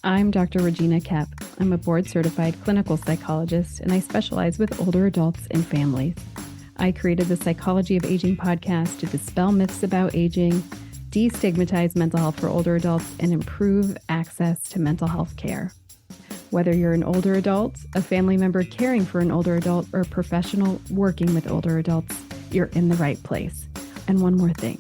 I'm Dr. Regina Kep. I'm a board-certified clinical psychologist, and I specialize with older adults and families. I created the Psychology of Aging podcast to dispel myths about aging, destigmatize mental health for older adults, and improve access to mental health care. Whether you're an older adult, a family member caring for an older adult, or a professional working with older adults, you're in the right place. And one more thing.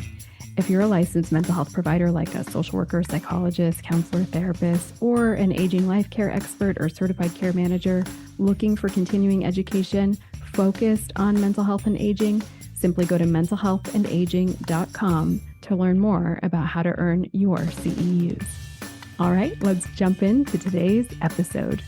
If you're a licensed mental health provider like a social worker, psychologist, counselor, therapist, or an aging life care expert or certified care manager looking for continuing education focused on mental health and aging, simply go to mentalhealthandaging.com to learn more about how to earn your CEUs. All right, let's jump into today's episode.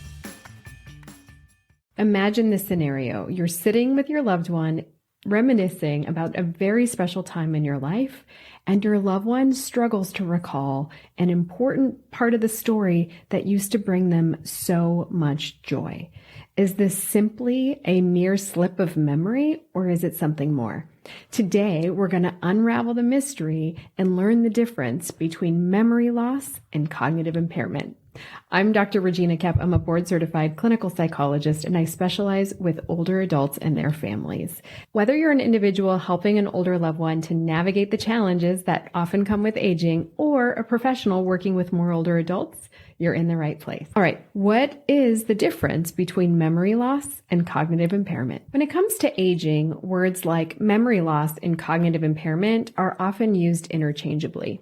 Imagine this scenario. You're sitting with your loved one, reminiscing about a very special time in your life, and your loved one struggles to recall an important part of the story that used to bring them so much joy. Is this simply a mere slip of memory, or is it something more? Today, we're going to unravel the mystery and learn the difference between memory loss and cognitive impairment. I'm Dr. Regina Kep. I'm a board-certified clinical psychologist, and I specialize with older adults and their families. Whether you're an individual helping an older loved one to navigate the challenges that often come with aging, or a professional working with more older adults, you're in the right place. All right, what is the difference between memory loss and cognitive impairment? When it comes to aging, words like memory loss and cognitive impairment are often used interchangeably.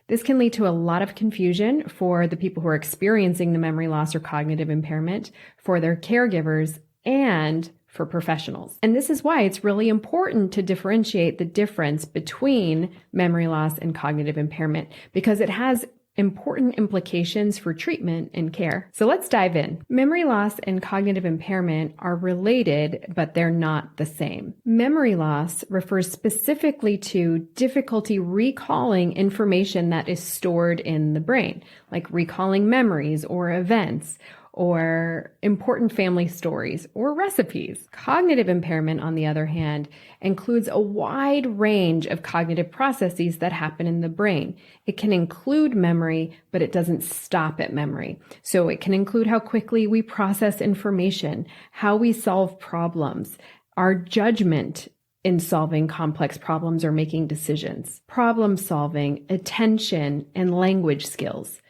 This can lead to a lot of confusion for the people who are experiencing the memory loss or cognitive impairment, for their caregivers, and for professionals. And this is why it's really important to differentiate the difference between memory loss and cognitive impairment, because it has important implications for treatment and care. So let's dive in. Memory loss and cognitive impairment are related, but they're not the same. Memory loss refers specifically to difficulty recalling information that is stored in the brain, like recalling memories or events, or important family stories, or recipes. Cognitive impairment, on the other hand, includes a wide range of cognitive processes that happen in the brain. It can include memory, but it doesn't stop at memory. So it can include how quickly we process information, how we solve problems, our judgment in solving complex problems or making decisions, problem solving, attention, and language skills.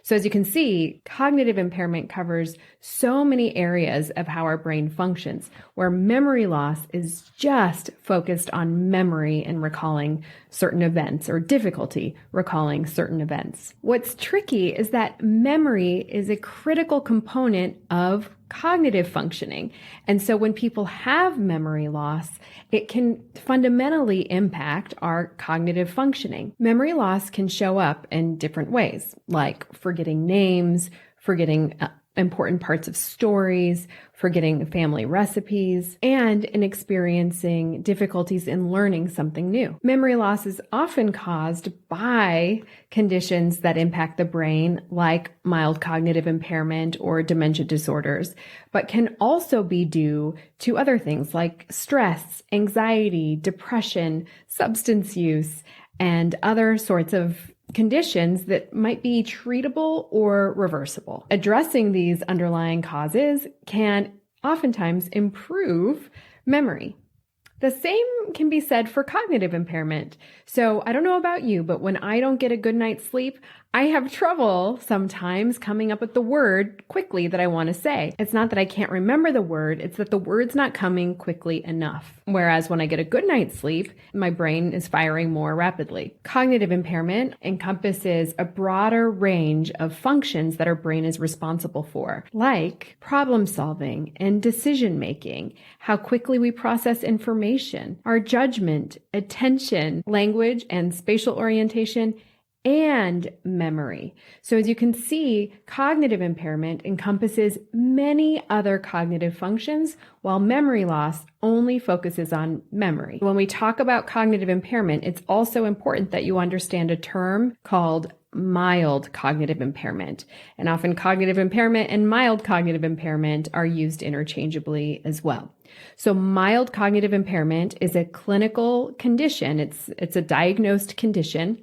So as you can see, cognitive impairment covers so many areas of how our brain functions, where memory loss is just focused on memory and recalling certain events, or difficulty recalling certain events. What's tricky is that memory is a critical component of cognitive functioning. And so when people have memory loss, it can fundamentally impact our cognitive functioning. Memory loss can show up in different ways, like forgetting names, forgetting important parts of stories, forgetting family recipes, and in experiencing difficulties in learning something new. Memory loss is often caused by conditions that impact the brain, like mild cognitive impairment or dementia disorders, but can also be due to other things like stress, anxiety, depression, substance use, and other sorts of conditions that might be treatable or reversible. Addressing these underlying causes can oftentimes improve memory. The same can be said for cognitive impairment. So I don't know about you, but when I don't get a good night's sleep, I have trouble sometimes coming up with the word quickly that I want to say. It's not that I can't remember the word, it's that the word's not coming quickly enough. Whereas when I get a good night's sleep, my brain is firing more rapidly. Cognitive impairment encompasses a broader range of functions that our brain is responsible for, like problem solving and decision making, how quickly we process information, our judgment, attention, language and spatial orientation, and memory. So as you can see, cognitive impairment encompasses many other cognitive functions, while memory loss only focuses on memory. When we talk about cognitive impairment, it's also important that you understand a term called mild cognitive impairment. And often cognitive impairment and mild cognitive impairment are used interchangeably as well. So mild cognitive impairment is a clinical condition. It's a diagnosed condition.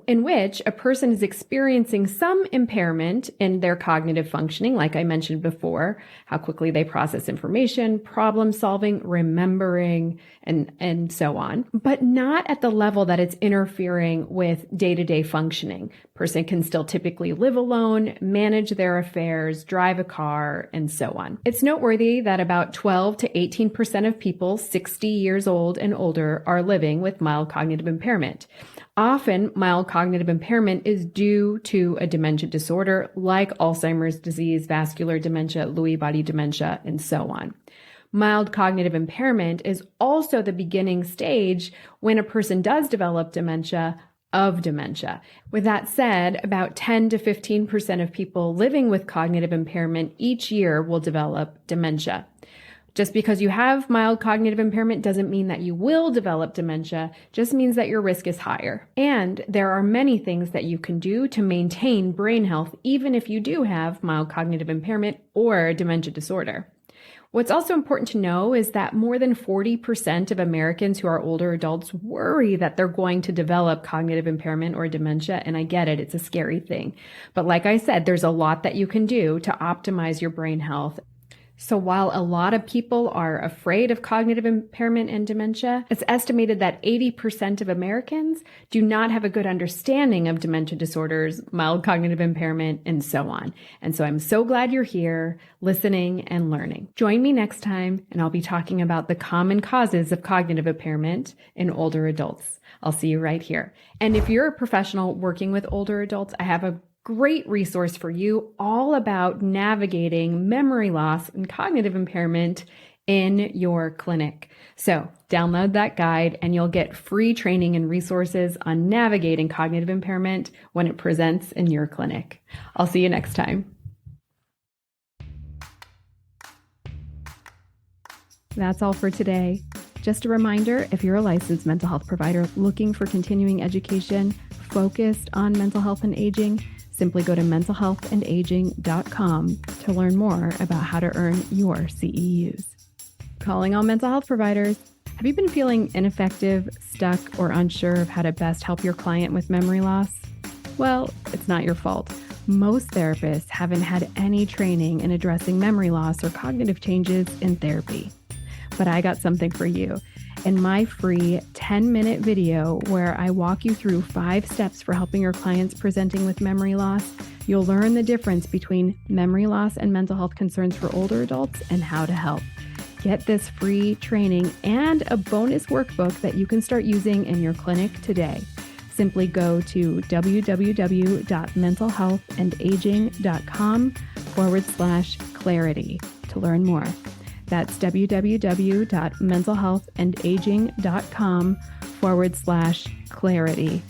in which a person is experiencing some impairment in their cognitive functioning, like I mentioned before, how quickly they process information, problem solving, remembering, and so on, but not at the level that it's interfering with day-to-day functioning. Person can still typically live alone, manage their affairs, drive a car, and so on. It's noteworthy that about 12 to 18% of people 60 years old and older are living with mild cognitive impairment. Often, mild cognitive impairment is due to a dementia disorder like Alzheimer's disease, vascular dementia, Lewy body dementia, and so on. Mild cognitive impairment is also the beginning stage when a person does develop dementia of dementia. With that said, about 10 to 15% of people living with cognitive impairment each year will develop dementia. Just because you have mild cognitive impairment doesn't mean that you will develop dementia, just means that your risk is higher. And there are many things that you can do to maintain brain health, even if you do have mild cognitive impairment or dementia disorder. What's also important to know is that more than 40% of Americans who are older adults worry that they're going to develop cognitive impairment or dementia, and I get it, it's a scary thing. But like I said, there's a lot that you can do to optimize your brain health. So while a lot of people are afraid of cognitive impairment and dementia, it's estimated that 80% of Americans do not have a good understanding of dementia disorders, mild cognitive impairment, and so on. And so I'm so glad you're here, listening and learning. Join me next time, and I'll be talking about the common causes of cognitive impairment in older adults. I'll see you right here. And if you're a professional working with older adults, I have a great resource for you all about navigating memory loss and cognitive impairment in your clinic. So download that guide and you'll get free training and resources on navigating cognitive impairment when it presents in your clinic. I'll see you next time. That's all for today. Just a reminder, if you're a licensed mental health provider looking for continuing education focused on mental health and aging, simply go to mentalhealthandaging.com to learn more about how to earn your CEUs. Calling all mental health providers. Have you been feeling ineffective, stuck, or unsure of how to best help your client with memory loss? Well, it's not your fault. Most therapists haven't had any training in addressing memory loss or cognitive changes in therapy. But I got something for you. In my free 10-minute video where I walk you through 5 steps for helping your clients presenting with memory loss, you'll learn the difference between memory loss and mental health concerns for older adults and how to help. Get this free training and a bonus workbook that you can start using in your clinic today. Simply go to www.mentalhealthandaging.com/clarity to learn more. That's www.mentalhealthandaging.com/clarity, CLARITY.